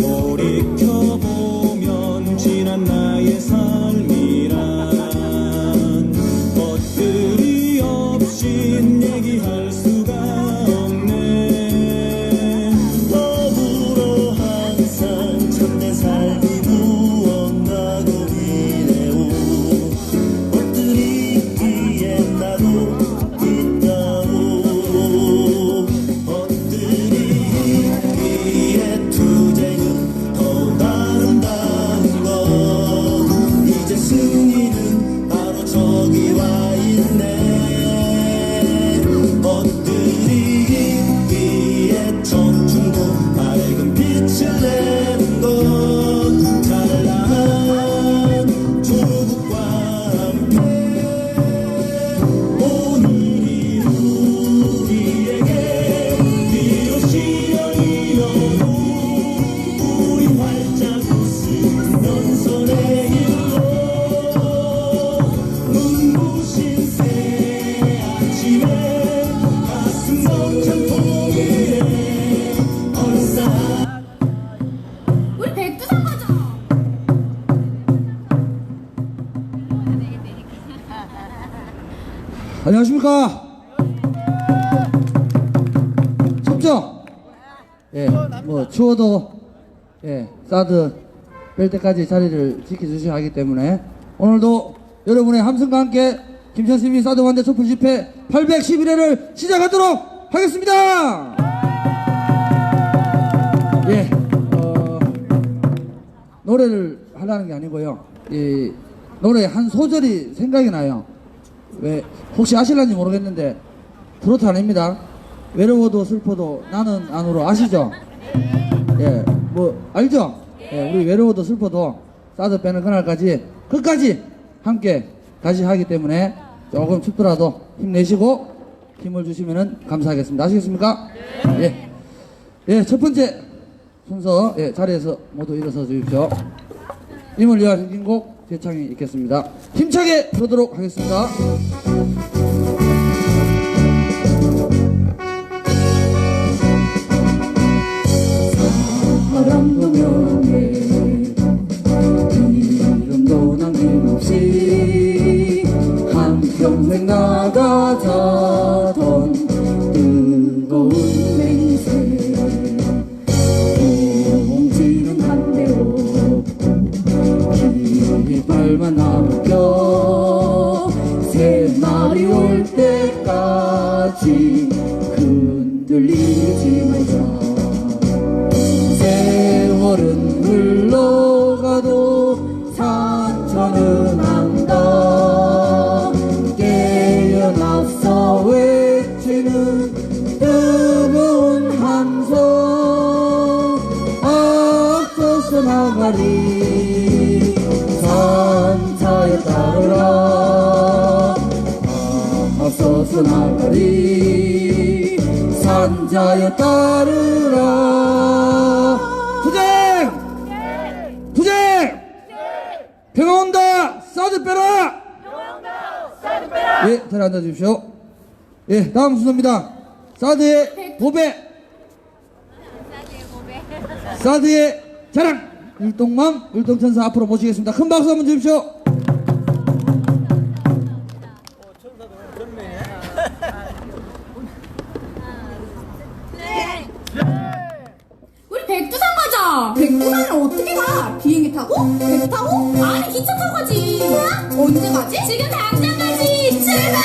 돌이켜보면 지난 나의 삶이란 것들이 없인 얘기할 수가 없네. 더불어 항상 참된 삶이 무언가 고민해오. 것들이 있기에 나도 있다오. 것들이 있기에 투쟁은 더욱 아름다운 것. 이제 승리는 바로 저기 와 있네. 것들이 있기에 청춘도 밝은 빛을 내는 것. 찬란한 조국과 함께 오늘이 우리에게 비로소 열리려고 우리 활짝 웃으면 손의 길로 눈부신 새 아침에 가슴 벅찬 포기에 얼싸. 우리 백두산 가자. 안녕하십니까. 춥죠? 예, 뭐 추워도 사드 뺄 때까지 자리를 지켜주셔야 하기 때문에 오늘도 여러분의 함성과 함께 김천시민 사드 완대 촛불 집회 811회를 시작하도록 하겠습니다. 예, 노래를 하려는 게 아니고요. 이 노래 한 소절이 생각이 나요. 왜 혹시 아실란지 모르겠는데 트로트 아닙니다. 외로워도 슬퍼도 나는 안 울어. 아시죠? 예, 뭐 알죠? 예, 우리 외로워도 슬퍼도 사드 빼는 그날까지 끝까지 함께 다시 하기 때문에 조금 춥더라도 힘내시고 힘을 주시면 감사하겠습니다. 아시겠습니까? 예, 예, 첫 번째 순서 자리에서 모두 일어서 주십시오. 임을 위한 행진곡 대창이 있겠습니다. 힘차게 부르도록 하겠습니다. 사랑도 명예 이름도 남김없이 한평생 나가자던 뜨거운 맹세. 봉지는 한대 없고 깃발만 남겨 새 날이 올 때까지 흔들리지 말자. 세월은 흘러가도 상처는 안다. 깨어나서 외치는 뜨거운 함성. 앞서서 나가리 산차에 따르라. 앞서서 나가리 산자여 따르라. 투쟁! 투쟁! 평화 온다! 사드 빼라! 예, 자리 앉아주십시오. 예, 다음 순서입니다. 사드의 고백! 사드의 자랑! 율동맘, 율동천사 앞으로 모시겠습니다. 큰 박수 한번 주십시오. 우리 백두산 가자. 백두산을 어떻게 가? 비행기 타고? 배 타고? 아니 기차 타고 가지. 언제 가지? 지금 당장 가지. 출발!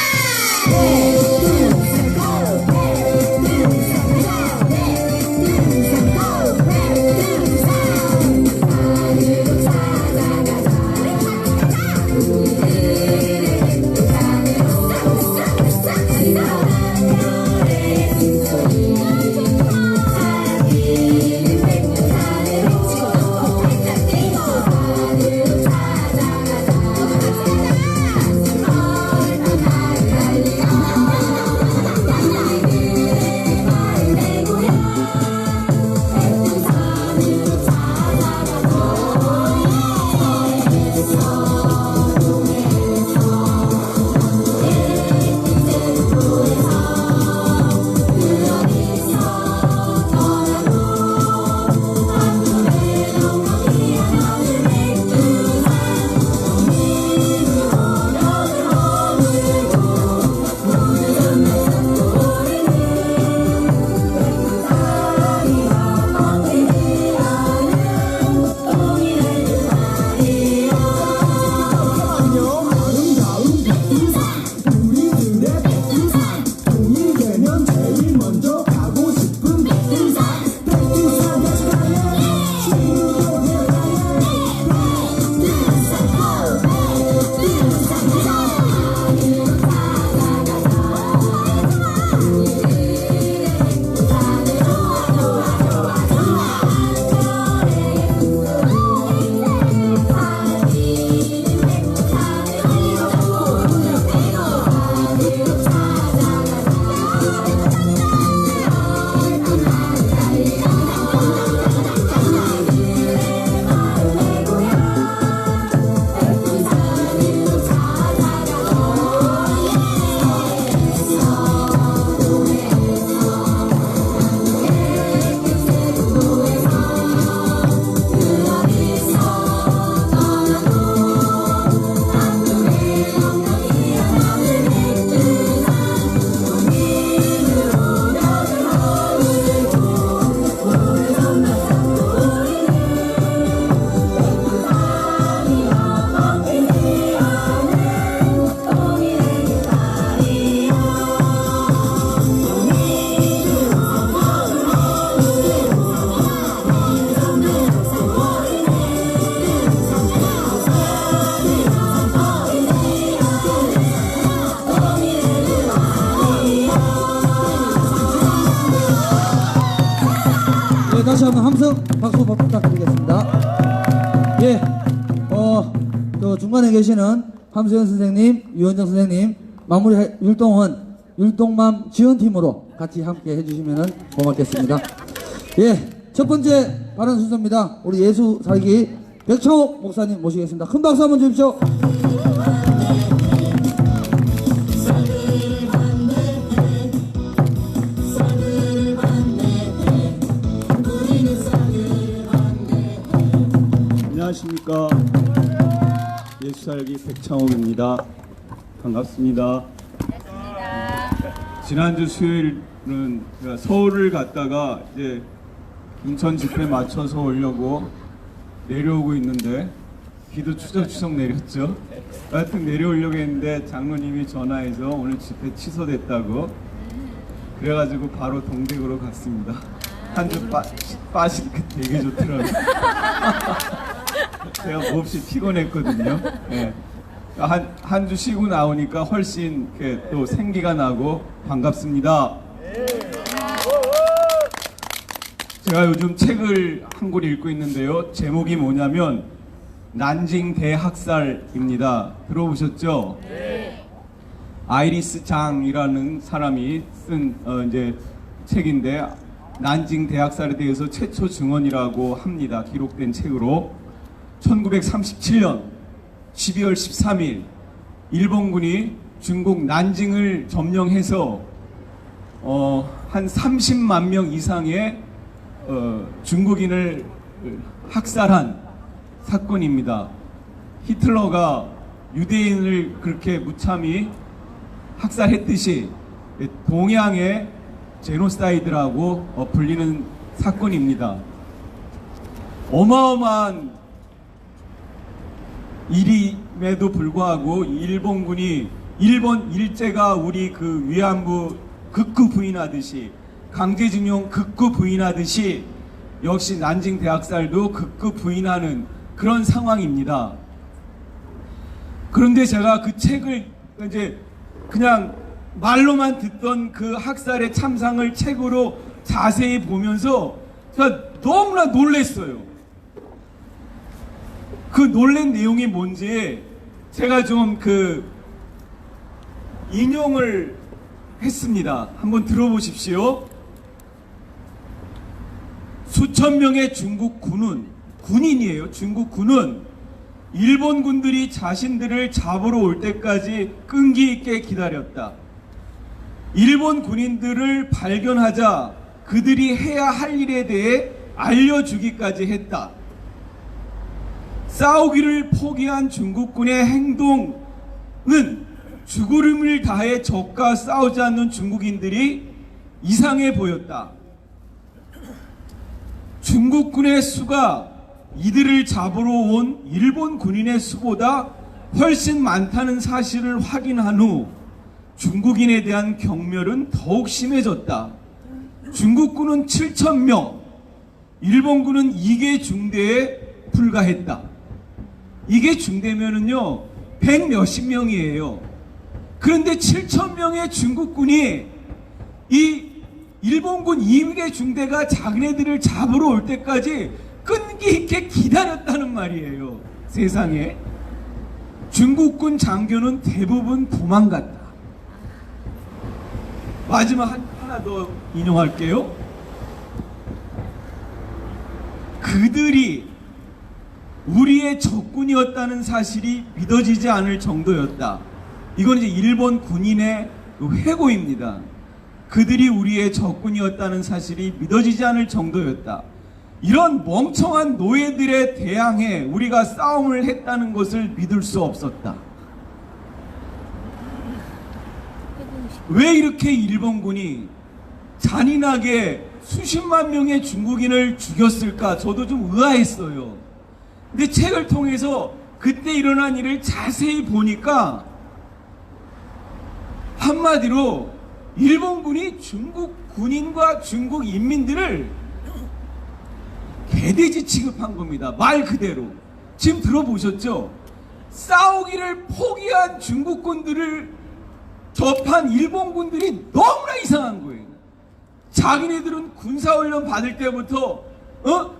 큰 박수 부탁드리겠습니다. 예, 또 중간에 계시는 함수현 선생님, 유원정 선생님, 마무리 율동맘 지원팀으로 같이 함께 해주시면 고맙겠습니다. 예, 첫 번째 발언 순서입니다. 우리 예수 살기 백창옥 목사님 모시겠습니다. 큰 박수 한번 주십시오. 안녕하십니까. 예수살기 백창옥입니다. 반갑습니다. 지난주 수요일은 제가 서울을 갔다가 이제 인천 집회 맞춰서 오려고 내려오고 있는데 비도 추적추적 내렸죠. 하여튼 내려오려고 했는데 장로님이 전화해서 오늘 집회 취소됐다고 그래가지고 바로 동백으로 갔습니다. 한 주 빠지니까 되게 좋더라고요. 제가 몹시 피곤했거든요. 네. 한 주 쉬고 나오니까 훨씬 또 생기가 나고 반갑습니다. 제가 요즘 책을 한 권 읽고 있는데요. 제목이 뭐냐면 난징 대학살입니다. 들어보셨죠? 네. 아이리스 장이라는 사람이 쓴 이제 책인데 난징 대학살에 대해서 최초 증언이라고 합니다. 기록된 책으로 1937년 12월 13일 일본군이 중국 난징을 점령해서 한 30만 명 이상의 중국인을 학살한 사건입니다. 히틀러가 유대인을 그렇게 무참히 학살했듯이 동양의 제노사이드라고 불리는 사건입니다. 어마어마한 일임에도 불구하고 일본군이 일본 일제가 우리 그 위안부 극구 부인하듯이 강제징용 극구 부인하듯이 역시 난징 대학살도 극구 부인하는 그런 상황입니다. 그런데 제가 그 책을 이제 그냥 말로만 듣던 그 학살의 참상을 책으로 자세히 보면서 제가 너무나 놀랐어요. 그 놀란 내용이 뭔지 제가 좀 인용을 했습니다. 한번 들어보십시오. 수천 명의 중국 군인이에요. 중국 군은 일본 군들이 자신들을 잡으러 올 때까지 끈기 있게 기다렸다. 일본 군인들을 발견하자 그들이 해야 할 일에 대해 알려주기까지 했다. 싸우기를 포기한 중국군의 행동은 죽으름을 다해 적과 싸우지 않는 중국인들이 이상해 보였다. 중국군의 수가 이들을 잡으러 온 일본 군인의 수보다 훨씬 많다는 사실을 확인한 후 중국인에 대한 경멸은 더욱 심해졌다. 중국군은 7,000명, 일본군은 2개 중대에 불과했다. 이게 중대면은요 100 몇십 명이에요. 그런데 7,000명의 중국군이 이 일본군 2개 중대가 자기네들을 잡으러 올 때까지 끈기 있게 기다렸다는 말이에요. 세상에. 중국군 장교는 대부분 도망갔다. 마지막 하나 더 인용할게요. 그들이 우리의 적군이었다는 사실이 믿어지지 않을 정도였다. 이건 이제 일본 군인의 회고입니다. 그들이 우리의 적군이었다는 사실이 믿어지지 않을 정도였다. 이런 멍청한 노예들에 대항해 우리가 싸움을 했다는 것을 믿을 수 없었다. 왜 이렇게 일본군이 잔인하게 수십만 명의 중국인을 죽였을까? 저도 좀 의아했어요. 근데 책을 통해서 그때 일어난 일을 자세히 보니까 한마디로 일본군이 중국 군인과 중국 인민들을 개돼지 취급한 겁니다. 말 그대로. 지금 들어보셨죠? 싸우기를 포기한 중국군들을 접한 일본군들이 너무나 이상한 거예요. 자기네들은 군사훈련 받을 때부터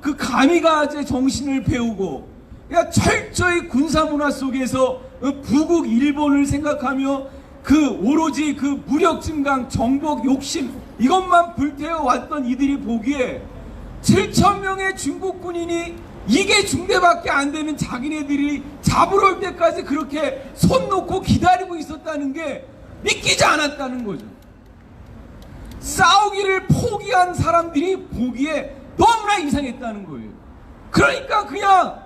그 가미가제 정신을 배우고 그냥 철저히 군사문화 속에서 부국 일본을 생각하며 그 오로지 그 무력 증강, 정복, 욕심 이것만 불태워왔던 이들이 보기에 7,000명의 중국 군인이 이게 중대밖에 안 되는 자기네들이 잡으러 올 때까지 그렇게 손 놓고 기다리고 있었다는 게 믿기지 않았다는 거죠. 싸우기를 포기한 사람들이 보기에 너무나 이상했다는 거예요. 그러니까 그냥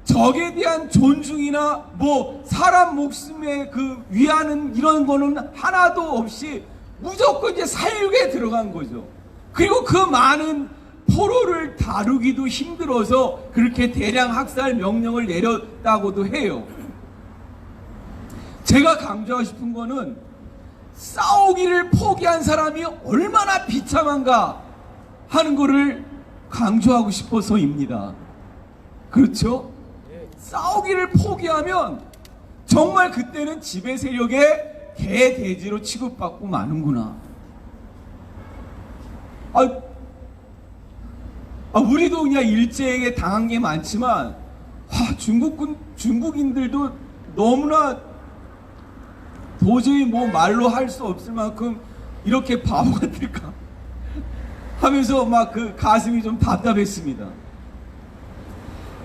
적에 대한 존중이나 뭐 사람 목숨에 그 위하는 이런 거는 하나도 없이 무조건 이제 살육에 들어간 거죠. 그리고 그 많은 포로를 다루기도 힘들어서 그렇게 대량 학살 명령을 내렸다고도 해요. 제가 강조하고 싶은 거는 싸우기를 포기한 사람이 얼마나 비참한가 하는 거를 강조하고 싶어서입니다. 그렇죠? 싸우기를 포기하면 정말 그때는 지배 세력의 개돼지로 취급받고 마는구나. 우리도 그냥 일제에게 당한 게 많지만 중국인들도 너무나 도저히 뭐 말로 할 수 없을 만큼 이렇게 바보 같을까 하면서 막 그 가슴이 좀 답답했습니다.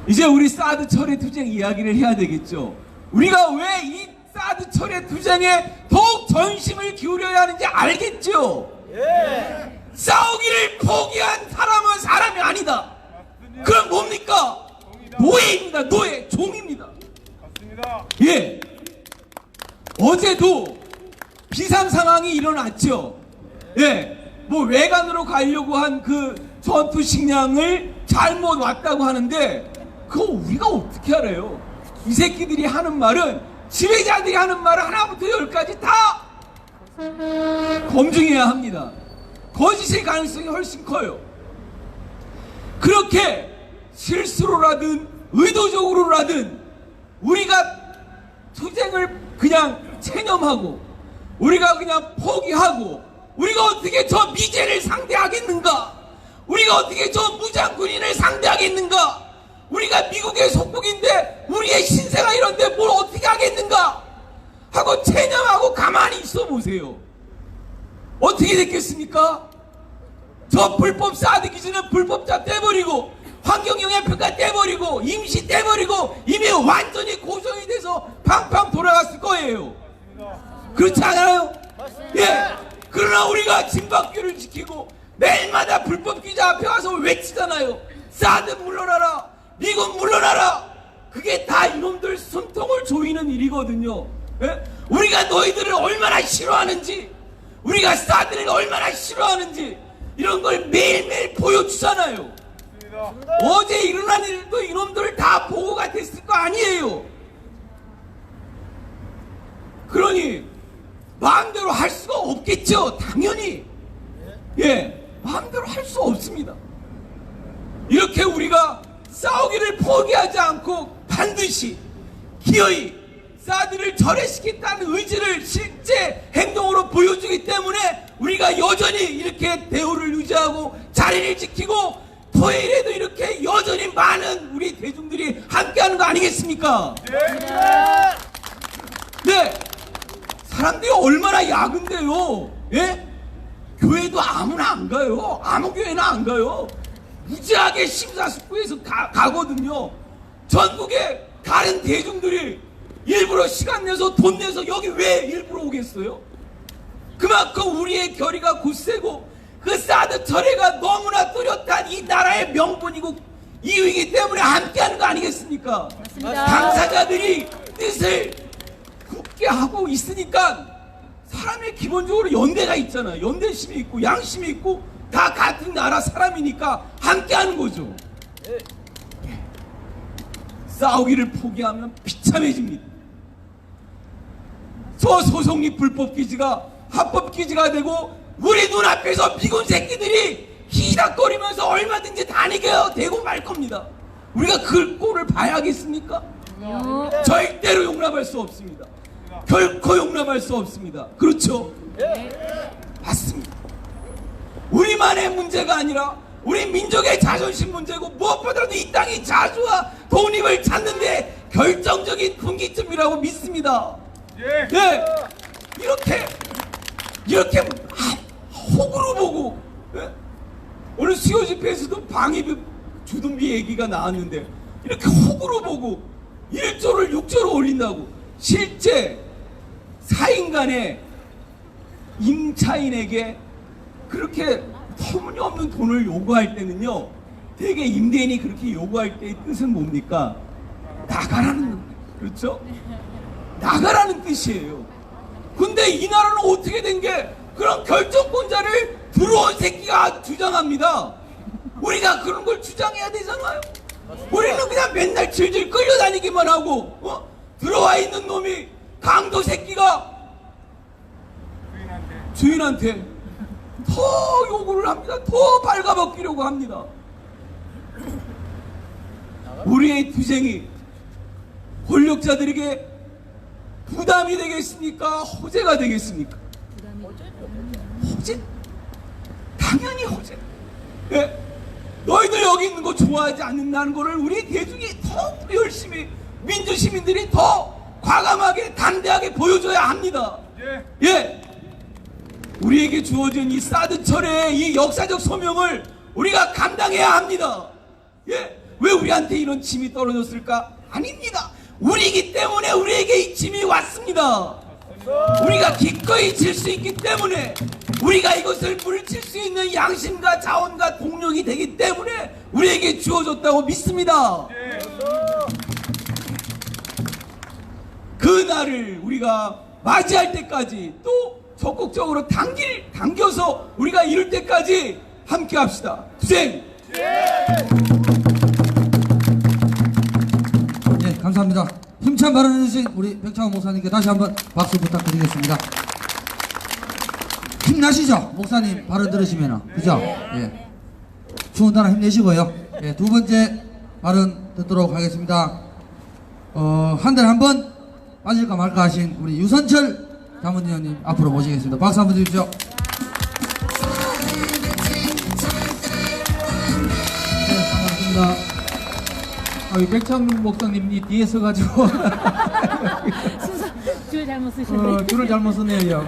이제 우리 사드 철의 투쟁 이야기를 해야 되겠죠. 우리가 왜 이 사드 철의 투쟁에 더욱 전심을 기울여야 하는지 알겠죠? 예. 싸우기를 포기한 사람은 사람이 아니다. 그럼 뭡니까? 노예입니다. 노예, 종입니다. 맞습니다. 예. 어제도 비상 상황이 일어났죠. 예. 뭐 외관으로 가려고 한 그 전투 식량을 잘못 왔다고 하는데 그거 우리가 어떻게 알아요? 이 새끼들이 하는 말은 지배자들이 하는 말을 하나부터 열까지 다 검증해야 합니다. 거짓일 가능성이 훨씬 커요. 그렇게 실수로라든 의도적으로라든 우리가 투쟁을 그냥 체념하고 우리가 그냥 포기하고 우리가 어떻게 저 미제를 상대하겠는가? 우리가 어떻게 저 무장군인을 상대하겠는가? 우리가 미국의 속국인데 우리의 신세가 이런데 뭘 어떻게 하겠는가? 하고 체념하고 가만히 있어 보세요. 어떻게 됐겠습니까? 저 불법 사드 기준은 불법자 떼버리고 환경영향평가 떼버리고 임시 떼버리고 이미 완전히 고정이 돼서 팡팡 돌아갔을 거예요. 그렇지 않아요? 예. 그러나 우리가 진박규를 지키고 매일마다 불법 기자 앞에 와서 외치잖아요. 사드 물러나라, 미군 물러나라. 그게 다 이놈들 숨통을 조이는 일이거든요. 예? 우리가 너희들을 얼마나 싫어하는지, 우리가 사드를 얼마나 싫어하는지 이런 걸 매일매일 보여주잖아요. 어제 일어난 일도 이놈들 다 보고가 됐을 거 아니에요. 그러니 마음대로 할 수가 없겠죠. 당연히. 예, 마음대로 할 수 없습니다. 이렇게 우리가 싸우기를 포기하지 않고 반드시 기어이 사드를 철회시키겠다는 의지를 실제 행동으로 보여주기 때문에 우리가 여전히 이렇게 대우를 유지하고 자리를 지키고 토요일에도 이렇게 여전히 많은 우리 대중들이 함께하는 거 아니겠습니까? 네. 사람들이 얼마나 야근데요. 예? 교회도 아무나 안 가요. 아무 교회나 안 가요. 무지하게 심사숙고해서 가거든요. 전국에 다른 대중들이 일부러 시간 내서 돈 내서 여기 왜 일부러 오겠어요? 그만큼 우리의 결의가 굳세고 그 사드 철회가 너무나 뚜렷한 이 나라의 명분이고 이유이기 때문에 함께하는 거 아니겠습니까? 맞습니다. 당사자들이 뜻을 굳게 하고 있으니까 사람의 기본적으로 연대가 있잖아요. 연대심이 있고 양심이 있고 다 같은 나라 사람이니까 함께하는 거죠. 싸우기를 포기하면 비참해집니다. 저 소송리 불법 기지가 합법 기지가 되고 우리 눈앞에서 미군 새끼들이 히닥거리면서 얼마든지 다니게 되고 말 겁니다. 우리가 그 꼴을 봐야겠습니까? 절대로 용납할 수 없습니다. 결코 용납할 수 없습니다. 그렇죠? 맞습니다. 우리만의 문제가 아니라 우리 민족의 자존심 문제고 무엇보다도 이 땅이 자주와 독립을 찾는데 결정적인 분기점이라고 믿습니다. 예. 이렇게 혹으로 보고, 예? 오늘 수요 집회에서도 방위비 주둔비 얘기가 나왔는데 이렇게 혹으로 보고 1조를 6조로 올린다고. 실제 사인간의 임차인에게 그렇게 터무니없는 돈을 요구할 때는요, 되게 임대인이 그렇게 요구할 때의 뜻은 뭡니까? 나가라는 겁니다. 그렇죠? 나가라는 뜻이에요. 근데 이 나라는 어떻게 된 게 그런 결정권자를 들어온 새끼가 주장합니다. 우리가 그런 걸 주장해야 되잖아요. 우리는 그냥 맨날 질질 끌려다니기만 하고, 들어와 있는 놈이 강도 새끼가 주인한테 더 요구를 합니다. 더 발가벗기려고 합니다. 우리의 투쟁이 권력자들에게 부담이 되겠습니까? 호재가 되겠습니까? 호재? 당연히 호재. 예? 너희들 여기 있는 거 좋아하지 않는다는 거를 우리 대중이 더 열심히, 민주시민들이 더 과감하게 담대하게 보여줘야 합니다. 예. 우리에게 주어진 이 사드철의 이 역사적 소명을 우리가 감당해야 합니다. 예. 왜 우리한테 이런 짐이 떨어졌을까? 아닙니다. 우리이기 때문에 우리에게 이 짐이 왔습니다. 우리가 기꺼이 질 수 있기 때문에, 우리가 이것을 물칠 수 있는 양심과 자원과 동력이 되기 때문에 우리에게 주어졌다고 믿습니다. 그 날을 우리가 맞이할 때까지, 또 적극적으로 당겨서 우리가 이룰 때까지 함께 합시다. 투쟁! 네, 감사합니다. 힘찬 발언해주신 우리 백창호 목사님께 다시 한번 박수 부탁드리겠습니다. 힘나시죠? 목사님 발언 들으시면, 그죠? 예. 추운 나라 힘내시고요. 예, 두 번째 발언 듣도록 하겠습니다. 한 달에 한 번 빠질까 말까 하신 우리 유선철 자문위원님 앞으로 모시겠습니다. 박수 한번 주십시오. 네, 반갑습니다. 백창민 목사님이 뒤에 서가지고 줄 잘못 쓰셨네. 줄을 잘못 썼네요.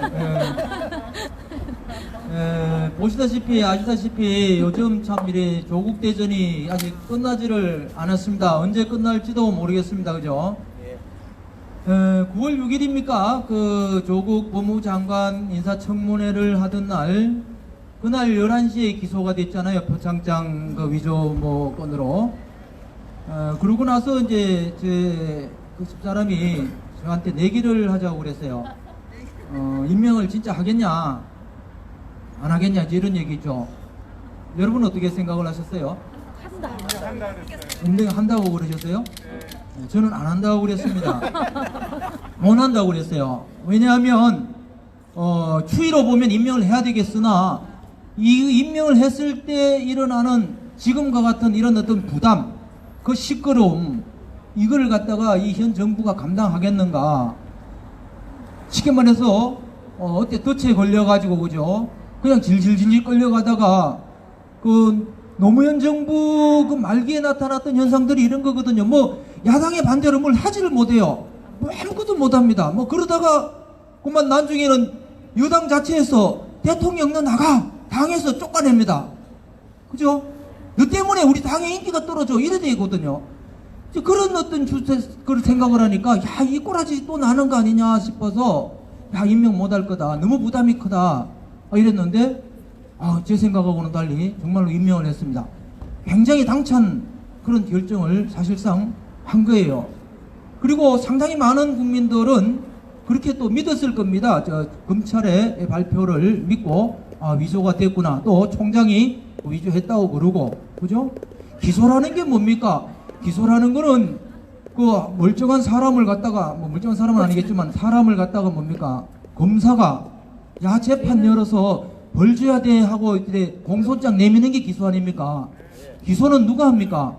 아시다시피 요즘 참 이래 조국 대전이 아직 끝나지를 않았습니다. 언제 끝날지도 모르겠습니다. 그죠? 9월 6일입니까? 그 조국 법무장관 인사청문회를 하던 날, 그날 11시에 기소가 됐잖아요. 표창장 그 위조 건으로. 그러고 나서 이제 그 집사람이 저한테 내기를 하자고 그랬어요. 임명을 진짜 하겠냐, 안 하겠냐, 이런 얘기죠. 여러분 어떻게 생각을 하셨어요? 한다고 그러셨어요? 저는 안 한다고 그랬습니다. 못 한다고 그랬어요. 왜냐하면 추이로 보면 임명을 해야 되겠으나, 이 임명을 했을 때 일어나는 지금과 같은 이런 어떤 부담, 그 시끄러움, 이걸 갖다가 이 현 정부가 감당하겠는가. 쉽게 말해서 어때 덫에 걸려가지고, 그죠? 그냥 질질질질 끌려가다가 그 노무현 정부 그 말기에 나타났던 현상들이 이런 거거든요. 야당의 반대로 뭘 하지를 못해요. 아무것도 못합니다. 그러다가 그만 나중에는 여당 자체에서 대통령도 나가, 당에서 쫓아냅니다. 그죠? 너 때문에 우리 당의 인기가 떨어져, 이래 되거든요. 그런 어떤 그걸 생각을 하니까, 이 꼬라지 또 나는 거 아니냐 싶어서, 임명 못할 거다, 너무 부담이 크다, 이랬는데, 제 생각하고는 달리 정말로 임명을 했습니다. 굉장히 당찬 그런 결정을 사실상 한 거예요. 그리고 상당히 많은 국민들은 그렇게 또 믿었을 겁니다. 검찰의 발표를 믿고, 위조가 됐구나. 또 총장이 위조했다고 그러고, 그죠? 기소라는 게 뭡니까? 기소라는 거는 그 멀쩡한 사람을 갖다가, 멀쩡한 사람은 아니겠지만 사람을 갖다가 뭡니까? 검사가 재판 열어서 벌 줘야 돼 하고 공소장 내미는 게 기소 아닙니까? 기소는 누가 합니까?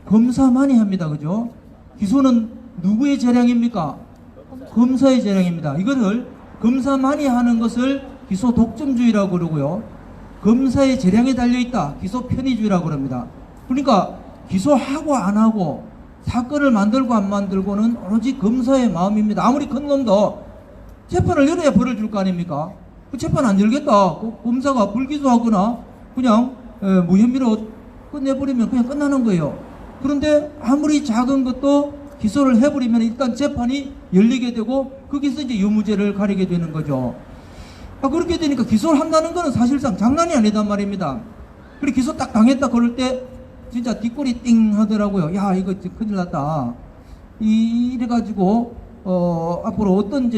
검사만이 합니다. 그죠? 기소는 누구의 재량입니까? 검사의 재량입니다. 이거를 검사만이 하는 것을 기소 독점주의라고 그러고요. 검사의 재량에 달려있다. 기소 편의주의라고 그럽니다. 그러니까 기소하고 안 하고 사건을 만들고 안 만들고는 오로지 검사의 마음입니다. 아무리 큰 놈도 재판을 열어야 벌을 줄 거 아닙니까? 그 재판 안 열겠다. 그 검사가 불기소하거나 그냥 무혐의로 끝내버리면 그냥 끝나는 거예요. 그런데 아무리 작은 것도 기소를 해버리면 일단 재판이 열리게 되고 거기서 이제 유무죄를 가리게 되는 거죠. 그렇게 되니까 기소를 한다는 거는 사실상 장난이 아니단 말입니다. 그리고 기소 딱 당했다 그럴 때 진짜 뒷골이 띵 하더라고요. 야, 이거 큰일 났다. 이래가지고 앞으로 어떤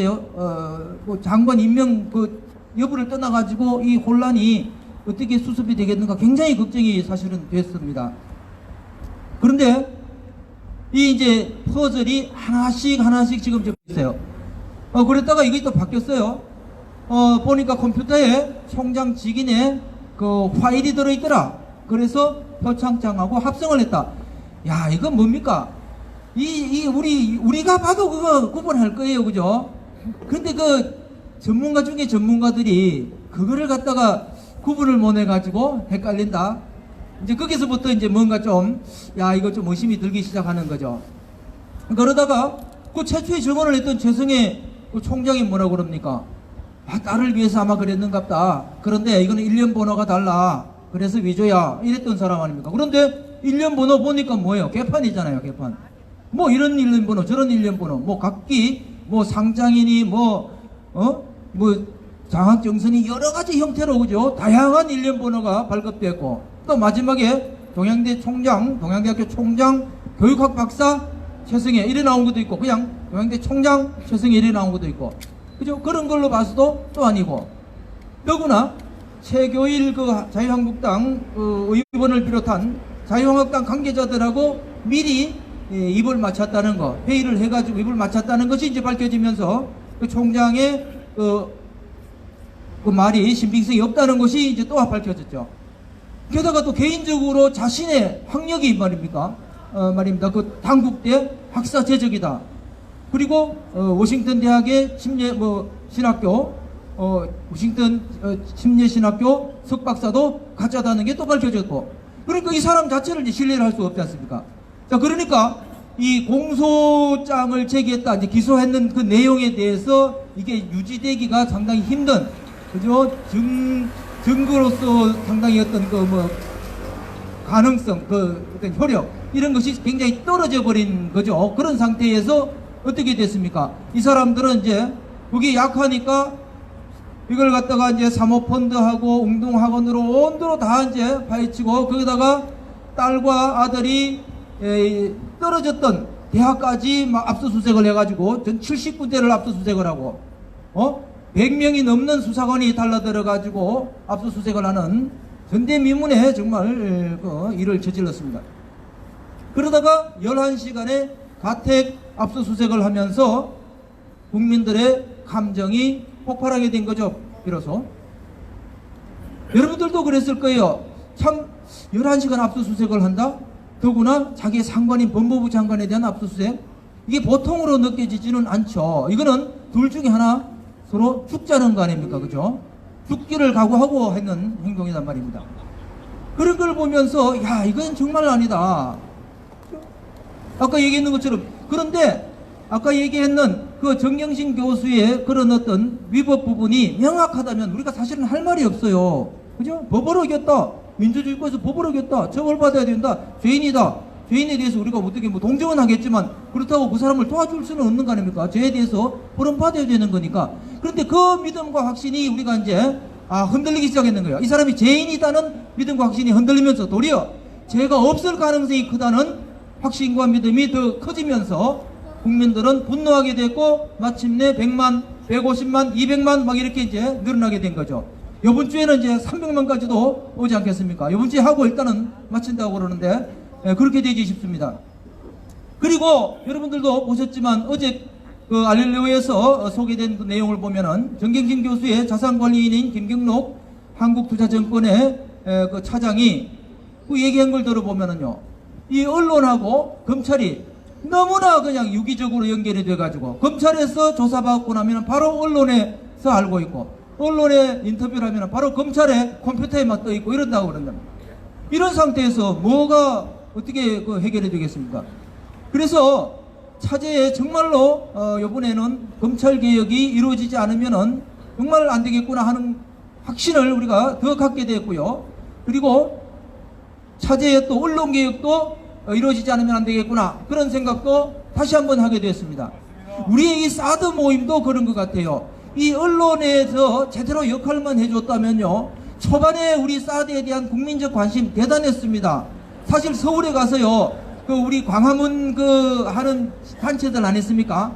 뭐 장관 임명 그 여부를 떠나가지고 이 혼란이 어떻게 수습이 되겠는가 굉장히 걱정이 사실은 됐습니다. 그런데 이 이제 퍼즐이 하나씩 지금 있어요. 그랬다가 이게 또 바뀌었어요. 보니까 컴퓨터에 총장 직인의 그 파일이 들어있더라. 그래서 표창장하고 합성을 했다. 야, 이건 뭡니까? 우리가 봐도 그거 구분할 거예요. 그죠? 근데 그 전문가 중에 전문가들이 그거를 갖다가 구분을 못 해가지고 헷갈린다. 이제 거기서부터 이제 뭔가 좀, 야, 이거 좀 의심이 들기 시작하는 거죠. 그러다가 그 최초의 증언을 했던 최성해 그 총장이 뭐라고 그럽니까? 딸을 위해서 아마 그랬는갑다. 그런데 이거는 1년 번호가 달라. 그래서 위조야. 이랬던 사람 아닙니까? 그런데 1년 번호 보니까 뭐예요? 개판이잖아요, 개판. 뭐 이런 1년 번호, 저런 1년 번호, 뭐 각기, 뭐 상장이니, 뭐 장학정선이 여러 가지 형태로, 그죠? 다양한 1년 번호가 발급됐고, 또 마지막에 동양대학교 총장, 교육학 박사, 최승혜, 이래 나온 것도 있고, 그냥 동양대 총장, 최승혜, 이래 나온 것도 있고, 그죠? 그런 걸로 봐서도 또 아니고, 더구나 최교일 그 자유한국당 의원을 비롯한 자유한국당 관계자들하고 미리 입을 맞췄다는 거, 회의를 해가지고 입을 맞췄다는 것이 이제 밝혀지면서 그 총장의 그 말이 신빙성이 없다는 것이 이제 또 밝혀졌죠. 게다가 또 개인적으로 자신의 학력이 말입니다. 그 당국대 학사 재적이다. 그리고 워싱턴 대학의 심리신학교 워싱턴 심리신학교 석박사도 가짜다는 게 또 밝혀졌고, 그러니까 이 사람 자체를 이제 신뢰를 할 수 없지 않습니까? 자, 그러니까 이 공소장을 제기했다, 이제 기소했는 그 내용에 대해서 이게 유지되기가 상당히 힘든, 그죠? 증거로서 상당히 어떤 가능성, 어떤 효력, 이런 것이 굉장히 떨어져 버린 거죠. 그런 상태에서 어떻게 됐습니까? 이 사람들은 이제 그게 약하니까 이걸 갖다가 이제 사모펀드하고 웅동학원으로 온도로 다 이제 파헤치고, 거기다가 딸과 아들이 떨어졌던 대학까지 막 압수수색을 해가지고 전 70군데를 압수수색을 하고 100명이 넘는 수사관이 달라들어가지고 압수수색을 하는 전대미문에 정말 일을 저질렀습니다. 그러다가 11시간의 가택 압수수색을 하면서 국민들의 감정이 폭발하게 된 거죠. 비로소 여러분들도 그랬을 거예요. 참 11시간 압수수색을 한다? 더구나 자기의 상관인 법무부 장관에 대한 압수수색, 이게 보통으로 느껴지지는 않죠. 이거는 둘 중에 하나 서로 죽자는 거 아닙니까? 그죠? 죽기를 각오하고 했는 행동이란 말입니다. 그런 걸 보면서 야, 이건 정말 아니다. 아까 얘기했는 것처럼. 그런데 아까 얘기했는 그 정경심 교수의 그런 어떤 위법 부분이 명확하다면 우리가 사실은 할 말이 없어요. 그죠? 법을 어겼다. 민주주의권에서 법을 어겼다. 처벌받아야 된다. 죄인이다. 죄인에 대해서 우리가 어떻게 동정은 하겠지만 그렇다고 그 사람을 도와줄 수는 없는 거 아닙니까? 죄에 대해서 벌금받아야 되는 거니까. 그런데 그 믿음과 확신이 우리가 이제 흔들리기 시작했는 거예요. 이 사람이 죄인이다는 믿음과 확신이 흔들리면서 도리어 죄가 없을 가능성이 크다는 확신과 믿음이 더 커지면서 국민들은 분노하게 됐고, 마침내 100만, 150만, 200만 막 이렇게 이제 늘어나게 된 거죠. 이번 주에는 이제 300만까지도 오지 않겠습니까? 이번 주에 하고 일단은 마친다고 그러는데 그렇게 되지 싶습니다. 그리고 여러분들도 보셨지만 어제 그 알릴레오에서 소개된 그 내용을 보면은 정경심 교수의 자산관리인인 김경록 한국투자증권의 그 차장이 그 얘기한 걸 들어보면은요, 이 언론하고 검찰이 너무나 그냥 유기적으로 연결이 돼가지고 검찰에서 조사받고 나면 바로 언론에서 알고 있고, 언론에 인터뷰를 하면 바로 검찰의 컴퓨터에만 떠 있고 이런다고 그런답니다. 이런 상태에서 뭐가 어떻게 해결이 되겠습니까? 그래서 차제에 정말로 이번에는 검찰 개혁이 이루어지지 않으면은 정말 안 되겠구나 하는 확신을 우리가 더 갖게 되었고요. 그리고 차제에 또 언론 개혁도 이루어지지 않으면 안 되겠구나 그런 생각도 다시 한번 하게 되었습니다. 우리의 이 사드 모임도 그런 것 같아요. 이 언론에서 제대로 역할만 해줬다면요, 초반에 우리 사드에 대한 국민적 관심 대단했습니다. 사실 서울에 가서요, 우리 광화문 하는 단체들 아니었습니까?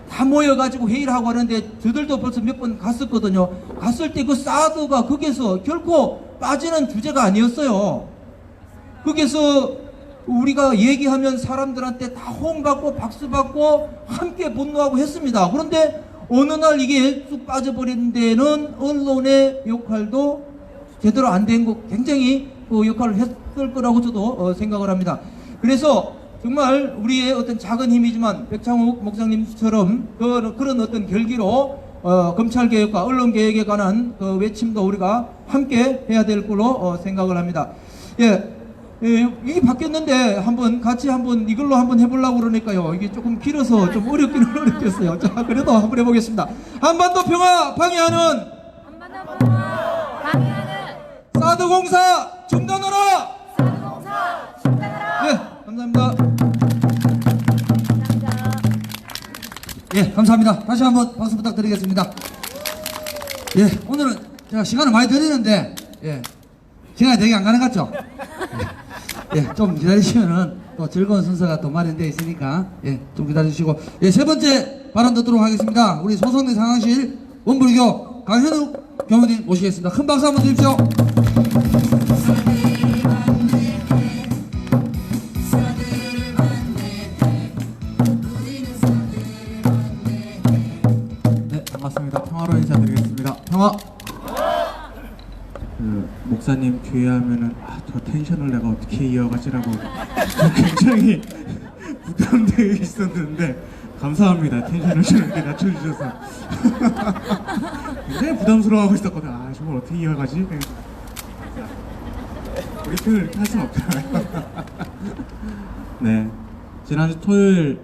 다 모여가지고 회의를 하고 하는데 저들도 벌써 몇 번 갔었거든요. 갔을 때 그 사드가 거기서 결코 빠지는 주제가 아니었어요. 거기서 우리가 얘기하면 사람들한테 다 호응받고 박수받고 함께 분노하고 했습니다. 그런데 어느 날 이게 쑥 빠져버린 데는 언론의 역할도 제대로 안 된 거 굉장히 역할을 했을 거라고 저도 생각을 합니다. 그래서 정말 우리의 어떤 작은 힘이지만 백창욱 목사님처럼 그런 어떤 결기로 검찰개혁과 언론개혁에 관한 외침도 우리가 함께 해야 될 걸로 생각을 합니다. 이게 바뀌었는데 같이 이걸로 한번 해보려고 그러니까요. 이게 조금 길어서 좀 어렵기는 어렵겠어요. 자, 그래도 한번 해보겠습니다. 한반도 평화 방해하는 사드 공사 중단하라! 네, 감사합니다. 예, 감사합니다. 다시 한번 박수 부탁드리겠습니다. 예, 오늘은 제가 시간을 많이 드리는데, 예, 시간이 되게 안 가는 것 같죠? 예, 좀 기다리시면은 또 즐거운 순서가 또 마련되어 있으니까, 예, 좀 기다리시고, 예, 세 번째 발언 듣도록 하겠습니다. 우리 소성리 상황실 원불교 강현욱 교무님 모시겠습니다. 큰 박수 한번 주십시오. 네, 반갑습니다. 평화로 인사드리겠습니다. 평화! 목사님 뒤에 하면은 저 텐션을 내가 어떻게 이어가지라고 굉장히 부담되어 있었는데 감사합니다. 텐션을 이렇게 낮춰주셔서 굉장히 부담스러워하고 있었거든. 저걸 어떻게 이어가지? 브리핑을 이렇게 할 수는 없잖아요. 네, 지난주 토요일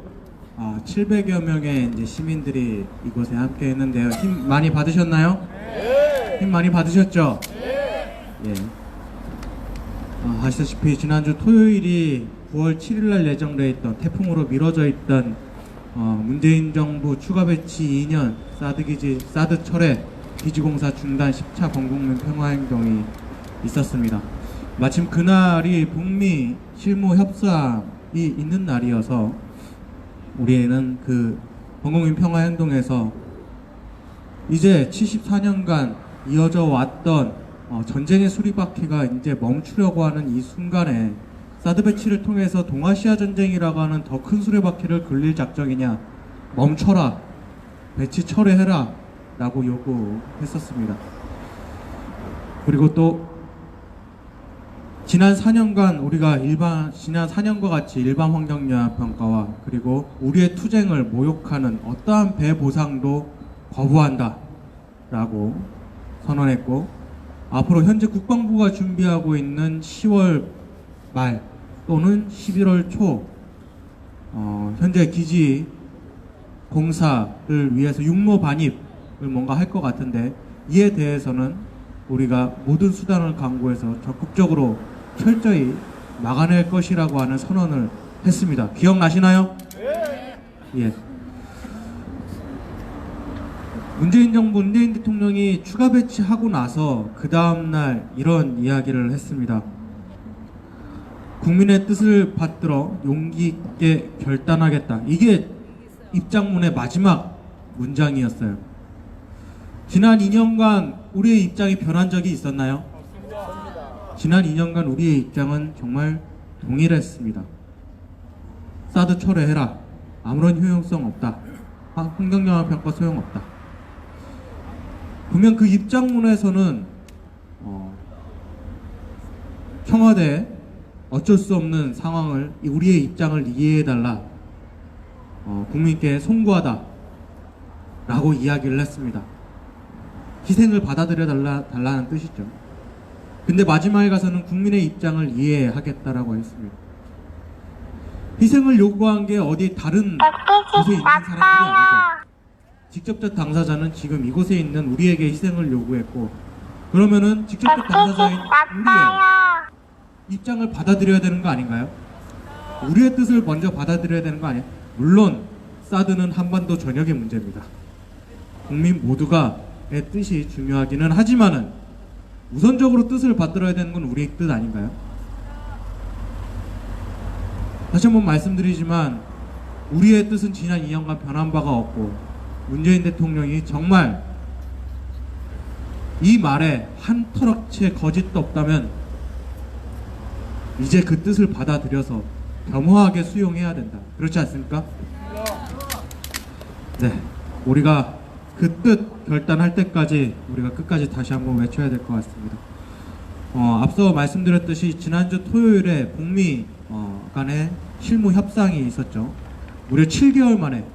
700여 명의 이제 시민들이 이곳에 함께 했는데요. 힘 많이 받으셨나요? 네. 힘 많이 받으셨죠? 예. 아시다시피 지난주 토요일이 9월 7일날 예정되어 있던 태풍으로 미뤄져 있던 문재인 정부 추가 배치 2년 사드 철회 기지공사 중단 10차 범국민 평화행동이 있었습니다. 마침 그날이 북미 실무 협상이 있는 날이어서 우리는 그 범국민 평화행동에서 이제 74년간 이어져 왔던 전쟁의 수리바퀴가 이제 멈추려고 하는 이 순간에 사드 배치를 통해서 동아시아 전쟁이라고 하는 더 큰 수레바퀴를 굴릴 작정이냐, 멈춰라, 배치 철회해라 라고 요구했었습니다. 그리고 또 지난 4년간 우리가 지난 4년과 같이 일반 환경영향 평가와 그리고 우리의 투쟁을 모욕하는 어떠한 배보상도 거부한다 라고 선언했고, 앞으로 현재 국방부가 준비하고 있는 10월 말 또는 11월 초 현재 기지 공사를 위해서 육로 반입을 뭔가 할 것 같은데, 이에 대해서는 우리가 모든 수단을 강구해서 적극적으로 철저히 막아낼 것이라고 하는 선언을 했습니다. 기억나시나요? 네. 예. 문재인 대통령이 추가 배치하고 나서 그 다음날 이런 이야기를 했습니다. 국민의 뜻을 받들어 용기 있게 결단하겠다. 이게 입장문의 마지막 문장이었어요. 지난 2년간 우리의 입장이 변한 적이 있었나요? 지난 2년간 우리의 입장은 정말 동일했습니다. 사드 철회해라. 아무런 효용성 없다. 환경영향 평가 소용없다. 분명 그 입장문에서는 청와대 어쩔 수 없는 상황을 우리의 입장을 이해해달라, 국민께 송구하다 라고 이야기를 했습니다. 희생을 받아들여 달라는 뜻이죠. 근데 마지막에 가서는 국민의 입장을 이해하겠다라고 했습니다. 희생을 요구한 게 어디 다른 곳에 있는 사람들이 아니죠. 직접적 당사자는 지금 이곳에 있는 우리에게 희생을 요구했고, 그러면은 직접적 당사자인 우리의 입장을 받아들여야 되는 거 아닌가요? 우리의 뜻을 먼저 받아들여야 되는 거 아니에요? 물론 사드는 한반도 전역의 문제입니다. 국민 모두가의 뜻이 중요하기는 하지만은 우선적으로 뜻을 받들어야 되는 건 우리의 뜻 아닌가요? 다시 한번 말씀드리지만 우리의 뜻은 지난 2년간 변한 바가 없고, 문재인 대통령이 정말 이 말에 한 터럭째 거짓도 없다면 이제 그 뜻을 받아들여서 겸허하게 수용해야 된다. 그렇지 않습니까? 네, 우리가 그 뜻 결단할 때까지 우리가 끝까지 다시 한번 외쳐야 될 것 같습니다. 앞서 말씀드렸듯이 지난주 토요일에 북미 간의 실무 협상이 있었죠. 무려 7개월 만에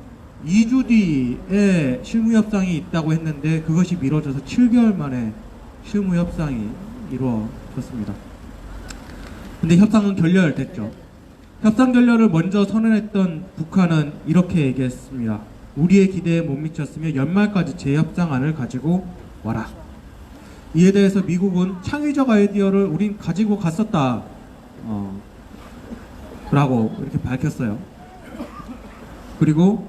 2주 뒤에 실무 협상이 있다고 했는데 그것이 미뤄져서 7개월 만에 실무 협상이 이루어졌습니다. 근데 협상은 결렬됐죠. 협상 결렬을 먼저 선언했던 북한은 이렇게 얘기했습니다. 우리의 기대에 못 미쳤으며 연말까지 재협상안을 가지고 와라. 이에 대해서 미국은 창의적 아이디어를 우린 가지고 갔었다 라고 이렇게 밝혔어요. 그리고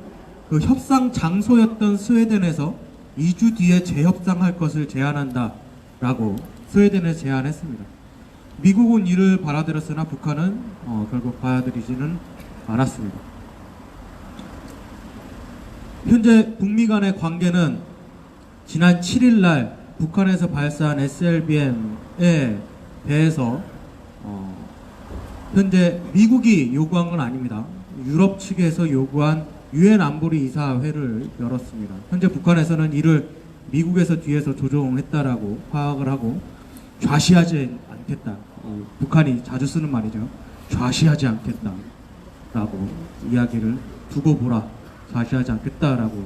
그 협상 장소였던 스웨덴에서 2주 뒤에 재협상할 것을 제안한다 라고 스웨덴에 제안했습니다. 미국은 이를 받아들였으나 북한은 결국 받아들이지는 않았습니다. 현재 북미 간의 관계는 지난 7일날 북한에서 발사한 SLBM에 대해서 현재 미국이 요구한 건 아닙니다. 유럽 측에서 요구한 유엔 안보리 이사회를 열었습니다. 현재 북한에서는 이를 미국에서 뒤에서 조종했다라고 파악을 하고 좌시하지 않겠다. 북한이 자주 쓰는 말이죠. 좌시하지 않겠다라고 이야기를 두고 보라. 좌시하지 않겠다라고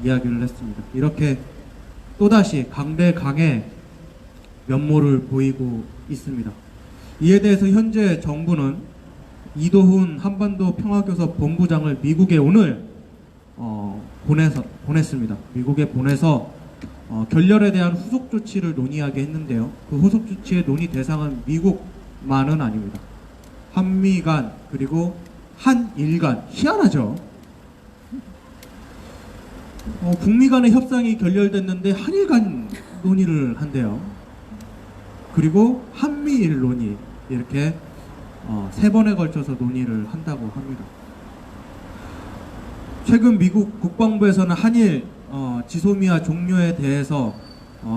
이야기를 했습니다. 이렇게 또다시 강대강의 면모를 보이고 있습니다. 이에 대해서 현재 정부는 이도훈 한반도 평화교섭 본부장을 미국에 오늘 보냈습니다. 미국에 보내서 결렬에 대한 후속 조치를 논의하게 했는데요. 그 후속 조치의 논의 대상은 미국만은 아닙니다. 한미 간 그리고 한일 간, 희한하죠. 북미 간의 협상이 결렬됐는데 한일 간 논의를 한대요. 그리고 한미일 논의, 이렇게 3번에 걸쳐서 논의를 한다고 합니다. 최근 미국 국방부에서는 한일 지소미아 종료에 대해서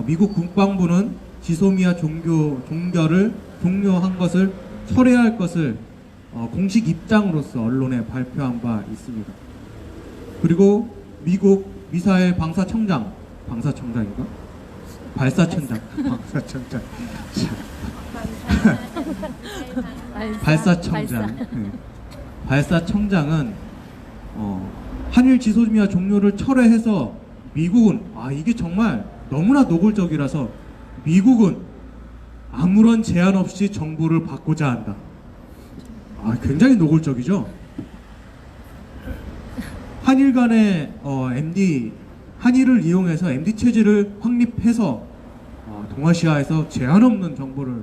미국 국방부는 지소미아 종결을 종료한 것을 철회할 것을 공식 입장으로서 언론에 발표한 바 있습니다. 그리고 미국 미사일 방사청장인가? 발사청장. 발사청장. 네. 발사청장은 한일 지소미아 종료를 철회해서 미국은 이게 정말 너무나 노골적이라서 미국은 아무런 제한 없이 정보를 받고자 한다. 굉장히 노골적이죠. 한일 간의 한일을 이용해서 MD 체제를 확립해서 동아시아에서 제한 없는 정보를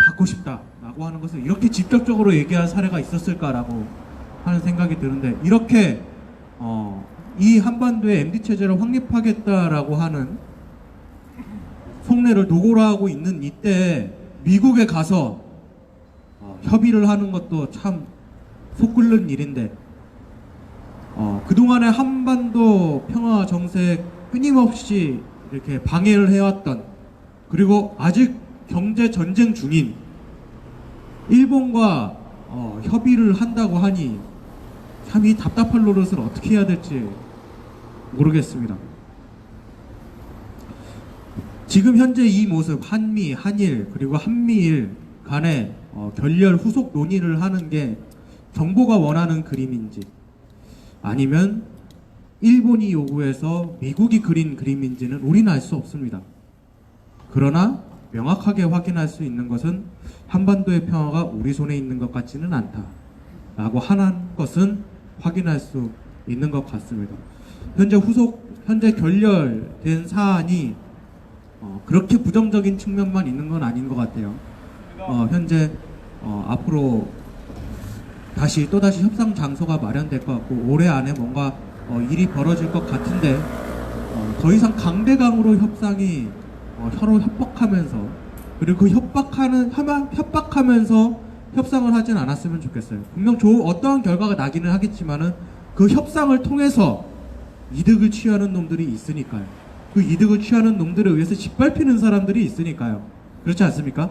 받고 싶다라고 하는 것을 이렇게 직접적으로 얘기한 사례가 있었을까라고 하는 생각이 드는데, 이렇게 이 한반도에 MD 체제를 확립하겠다라고 하는 속내를 노골화하고 있는 이때에 미국에 가서 협의를 하는 것도 참 속 끓는 일인데, 그동안의 한반도 평화 정세에 끊임없이 이렇게 방해를 해왔던, 그리고 아직 경제 전쟁 중인 일본과 협의를 한다고 하니 참 이 답답한 노릇을 어떻게 해야 될지 모르겠습니다. 지금 현재 이 모습, 한미, 한일, 그리고 한미일 간의 결렬 후속 논의를 하는 게 정보가 원하는 그림인지, 아니면 일본이 요구해서 미국이 그린 그림인지는 우리는 알 수 없습니다. 그러나 명확하게 확인할 수 있는 것은 한반도의 평화가 우리 손에 있는 것 같지는 않다 라고 하는 것은 확인할 수 있는 것 같습니다. 현재 결렬된 사안이 그렇게 부정적인 측면만 있는 건 아닌 것 같아요. 현재 앞으로 또다시 협상 장소가 마련될 것 같고 올해 안에 뭔가 일이 벌어질 것 같은데 더 이상 강대강으로 협상이 서로 협박하면서 그리고 그 협박하면서 협상을 하진 않았으면 좋겠어요. 분명 어떠한 결과가 나기는 하겠지만은 그 협상을 통해서 이득을 취하는 놈들이 있으니까요. 그 이득을 취하는 놈들에 의해서 짓밟히는 사람들이 있으니까요. 그렇지 않습니까?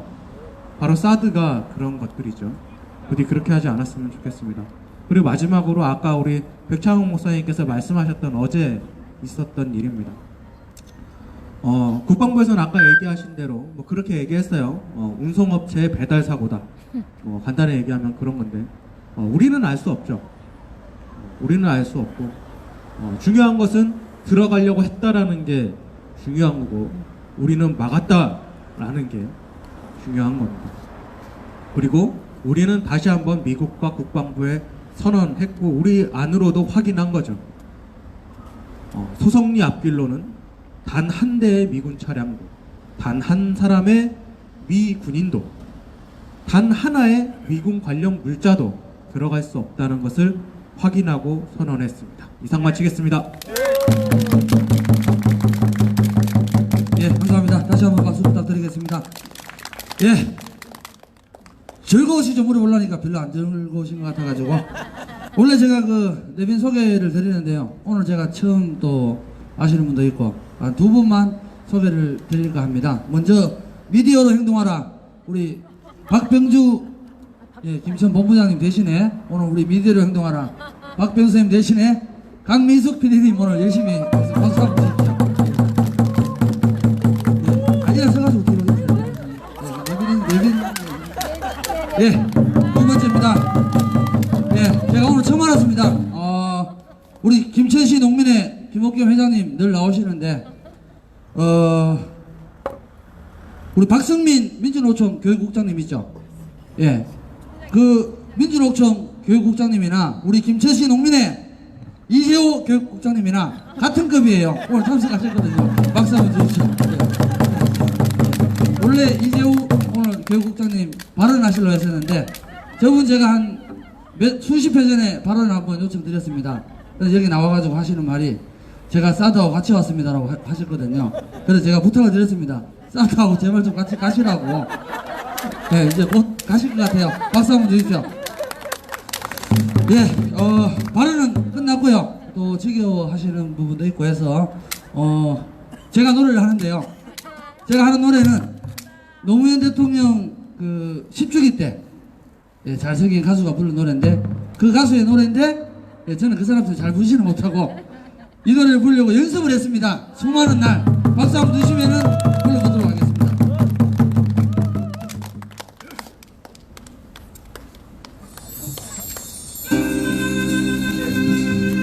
바로 사드가 그런 것들이죠. 부디 그렇게 하지 않았으면 좋겠습니다. 그리고 마지막으로 아까 우리 백창훈 목사님께서 말씀하셨던 어제 있었던 일입니다. 국방부에서는 아까 얘기하신 대로 뭐 그렇게 얘기했어요. 운송업체의 배달 사고다. 간단히 얘기하면 그런 건데 우리는 알 수 없죠. 우리는 알 수 없고 중요한 것은 들어가려고 했다라는 게 중요한 거고 우리는 막았다라는 게 중요한 겁니다. 그리고 우리는 다시 한번 미국과 국방부에 선언했고 우리 안으로도 확인한 거죠. 소성리 앞길로는 단 한 대의 미군 차량도 단 한 사람의 미 군인도 단 하나의 미군 관련 물자도 들어갈 수 없다는 것을 확인하고 선언했습니다. 이상 마치겠습니다. 예, 감사합니다. 다시 한번 박수 부탁드리겠습니다. 예, 즐거우시죠? 물어보려니까 별로 안 즐거우신 것 같아가지고 원래 제가 그 내빈 소개를 드리는데요. 오늘 제가 처음 또 아시는 분도 있고 한 두 분만 소개를 드릴까 합니다. 먼저 미디어로 행동하라 우리 박병주 김천 본부장님 대신에 오늘 우리 미디어로 행동하라 박병수 선생님 대신에 강민숙 PD님 오늘 열심히 박수 한번 주십시오. 아니라 서가지고 들어오세요. 내빈 예, 두 번째입니다. 예, 제가 오늘 처음 알았습니다. 우리 김천시 농민회 김옥겸 회장님 늘 나오시는데 우리 박성민 민주노총 교육국장님 있죠? 예, 그 민주노총 교육국장님이나 우리 김천시 농민회 이재호 교육국장님이나 같은 급이에요. 오늘 참석하셨거든요. 박수 한번 주십시오. 예. 원래 이재호 오늘 교육국장님 발언하시려고 했었는데 저분 제가 한 수십 회 전에 발언을 한번 요청드렸습니다. 그래서 여기 나와가지고 하시는 말이 제가 사드하고 같이 왔습니다라고 하셨거든요. 그래서 제가 부탁을 드렸습니다. 사드하고 제발 좀 같이 가시라고. 네, 이제 곧 가실 것 같아요. 박수 한번 주십시오. 예, 발언은 끝났고요. 또 지겨워하시는 부분도 있고 해서 제가 노래를 하는데요. 제가 하는 노래는 노무현 대통령 그 10주기 때 잘생긴 가수가 부른 노래인데 그 가수의 노래인데 저는 그 사람 잘 부르지는 못하고 이 노래를 부르려고 연습을 했습니다. 수많은 날 박수 한번 주시면은 불러보도록 하겠습니다.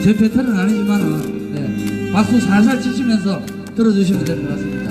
제 패턴은 아니지만은 네, 박수 살살 치시면서 들어주시면 될 것 같습니다.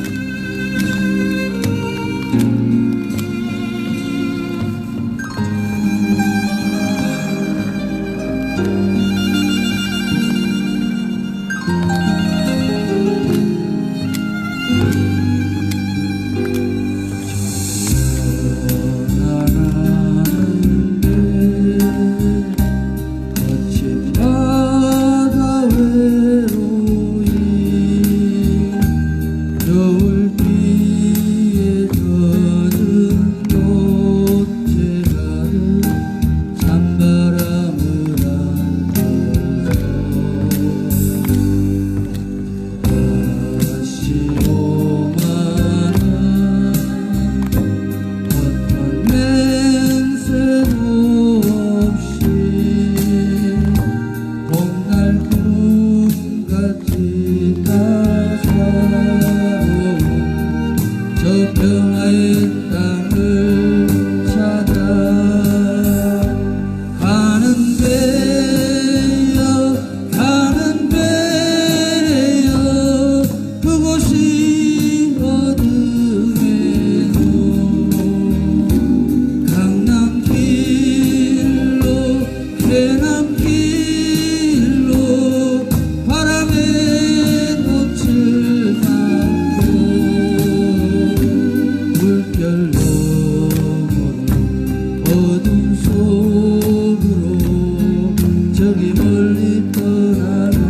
저기 멀리 떠나가는데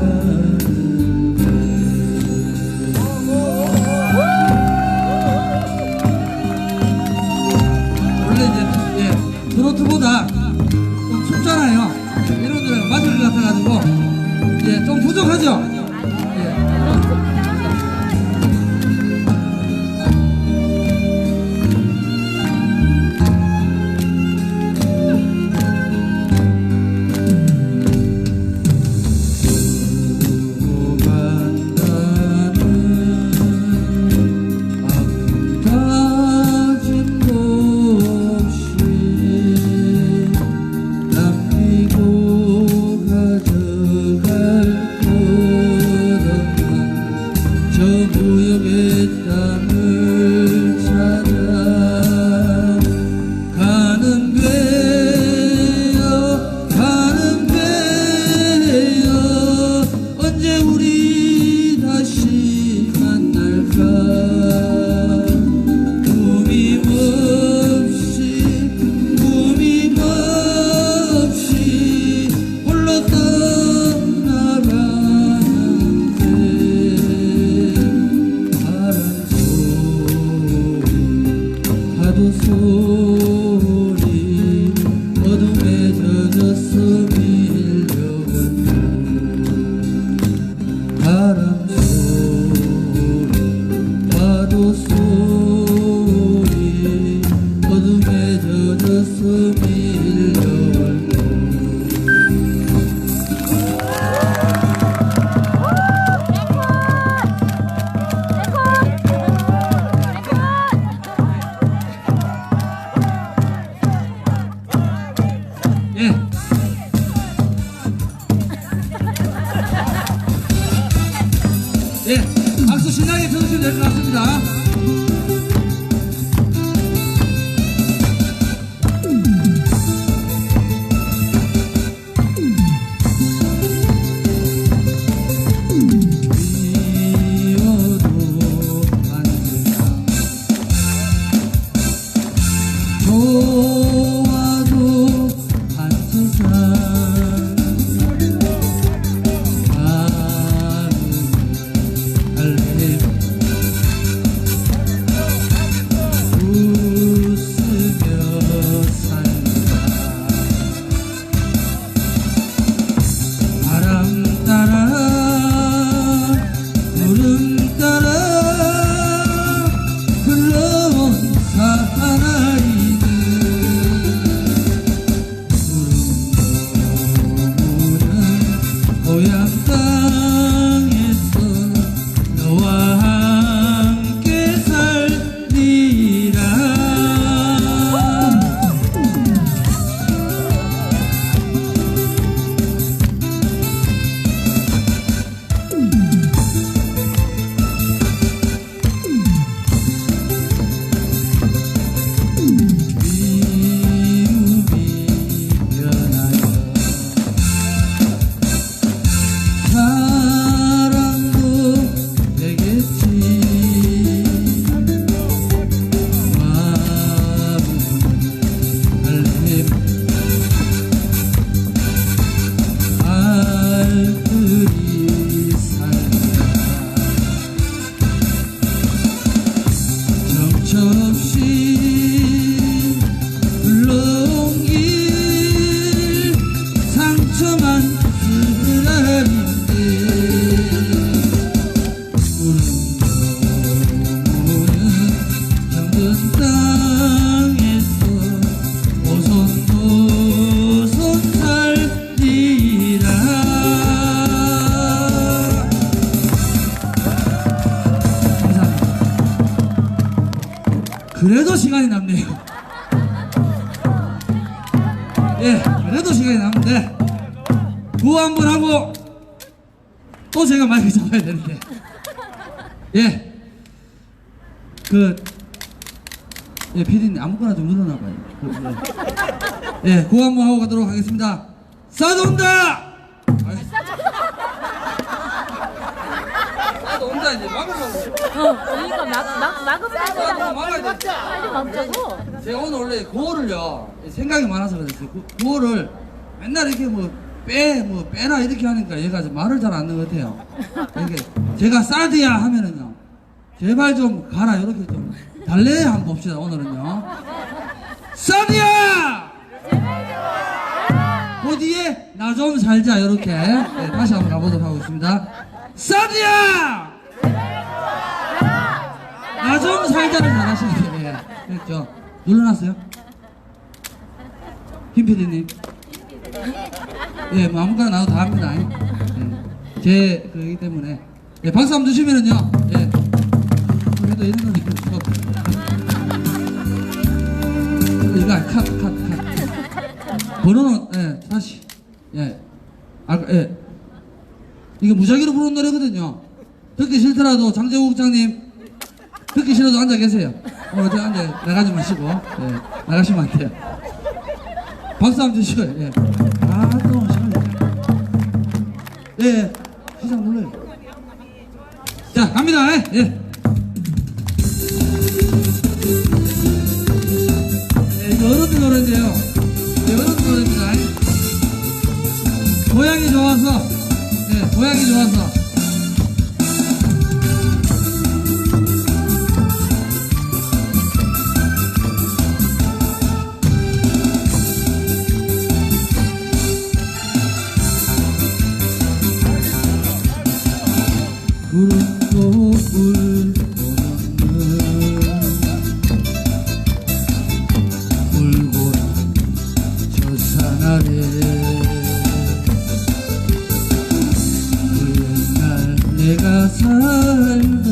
원래 이제 트로트보다 좀 춥잖아요. 이런 노래가 맞을 것 같아가지고 이제 좀 부족하죠. 소리 어둠에 젖어서 밀려오는 바람 소리 파도 소리 어둠에 젖어서 밀려오는 예, 박수 신나게 쳐주시면 될 것 같습니다. 비어도 안 된다 좋아도 한 세상 고향 땅에서 너와 함께 살리라 미움이 변하여 사랑도 되겠지 마음은 알들이 살다 정처없이 흘러온 길 상처만 쓰라린데 구름 넘어오는 정든 땅에서 오손도손 살리라 감사합니다. 그래도 시간이 남네요. 예, 그래도 시간이 남는데 구호 한번 하고 또 제가 마이크 잡아야 되는데 예, 예, PD님 아무거나 좀 눌러놔봐요. 예, 구호 한번 하고 가도록 하겠습니다. 싸돈다! 싸돈다 이제 막으려고. 그러니까 막으면 되잖아. 막아야 돼. 빨리 막자고. 제가 오늘 원래 구호를요 생각이 많아서 그랬어요. 구호를 맨날 이렇게 뭐 빼라 이렇게 하니까 얘가 좀 말을 잘 안 듣는 것 같아요. 이게 제가 사드야 하면은요, 제발 좀 가라 이렇게 좀 달래 한번 봅시다. 오늘은요, 사드야! 그 뒤에 나 좀 살자 이렇게 다시 한번 가보도록 하겠습니다. 사드야! 나 좀 살자를 잘하시는데 그렇죠? 눌러놨어요? 김 PD님. 예, 뭐 아무거나 나도 다 합니다. 예. 제 그이기 때문에 예, 박수 한번 주시면은요. 예. 그래도 이런 건 이거 컷. 번호는 예, 다시 예. 예. 이게 무작위로 부르는 노래거든요. 듣기 싫더라도 장재국 국장님 듣기 싫어도 앉아 계세요. 오늘 저 앉아 나가지 마시고 예, 나가시면 안 돼요. 박수 한번 주시고요. 예. 아, 또 시간 예, 시작 눌러요. 자, 갑니다. 예. 이거 어른들 노래인데요. 어른들 노래입니다. 고향이 좋아서, 예, 고향이 좋아서. 구름도 울고 저 산 아래 그 옛날 내가 살던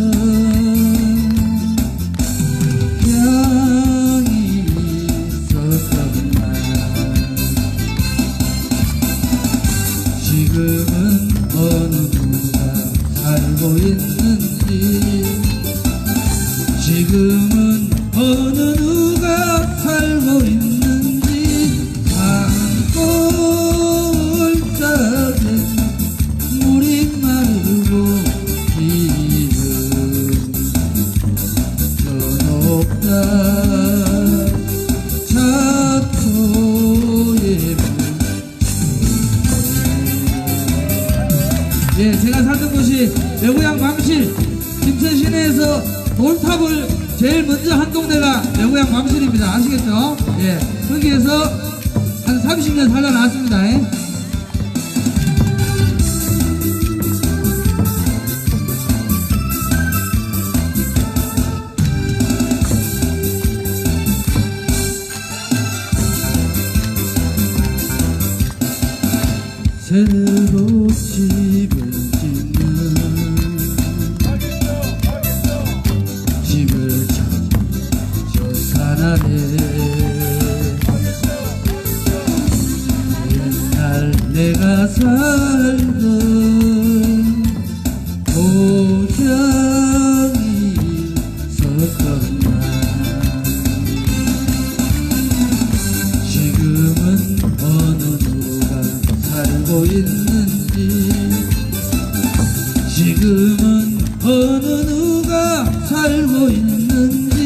향이 있었던 날 지금은 어느 누가 살고 있는지 지금은 어느 누가 살고 있는지 산골 싸된 물이 마르고 지금 저 높다 잡초에 예, 제가 살던 곳이 내고향 망실 김천 시내에서 돌탑을 제일 먼저 한 동네가 내고향 망실입니다. 아시겠죠? 예, 거기에서 한 30년 살다 나왔습니다. 새로 집을 짓는 집을 저 산 아래 옛날 내가 살던 고향이 있었던 날 지금은 어느 누가 살고 있는지 지금은 어느 누가 살고 있는지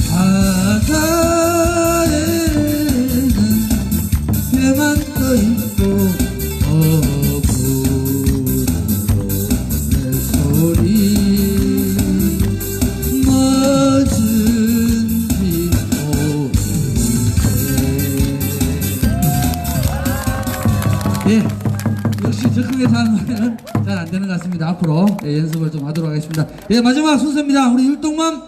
바다에는 배만 떠있고 어부의 소리 뭐든지 오세 예, 역시 저 크게 사는 노래는 잘 안 되는 것 같습니다. 앞으로 예, 연습을 좀 하도록 하겠습니다. 예, 마지막 순서입니다. 우리 율동맘,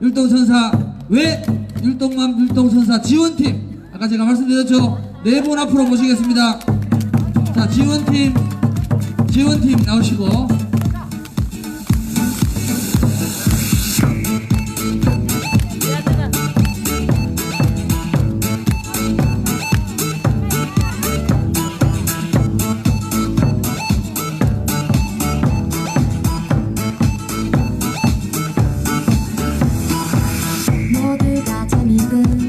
율동천사, 왜 율동맘, 율동천사 지원팀. 아까 제가 말씀드렸죠? 4분 앞으로 모시겠습니다. 자, 지원팀 나오시고. 모두가 잠입은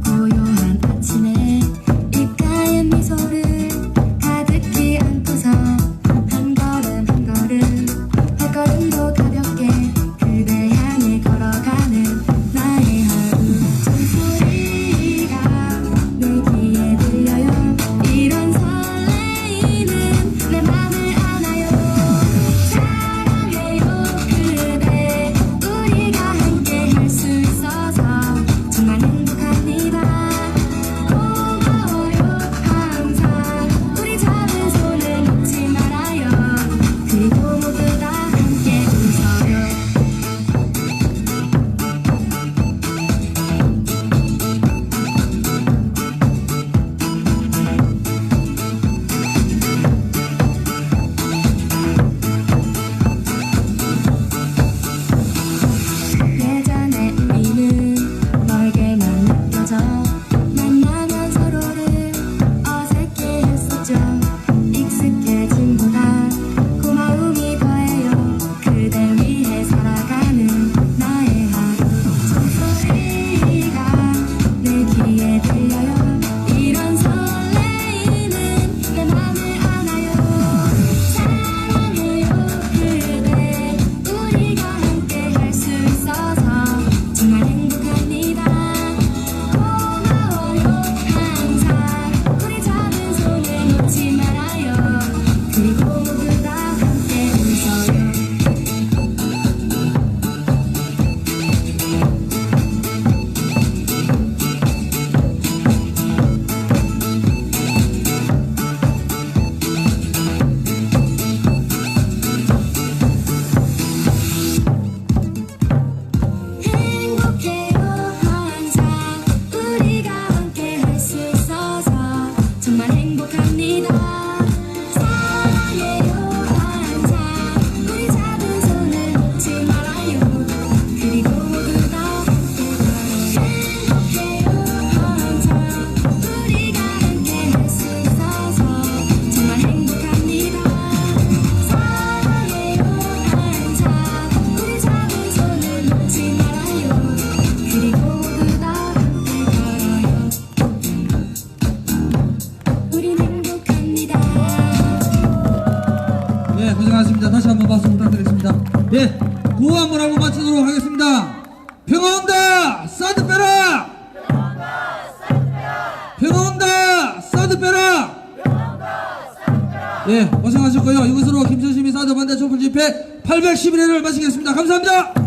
고요한 아침에 입가에 미소를 가득히 안고서 한 걸음 한 걸음 예, 구호 한번 하고 마치도록 하겠습니다. 평화 온다! 사드 빼라! 평화 온다! 사드 빼라! 예, 고생하셨고요. 이것으로 김천시민 사드 반대 촛불 집회 811회를 마치겠습니다. 감사합니다.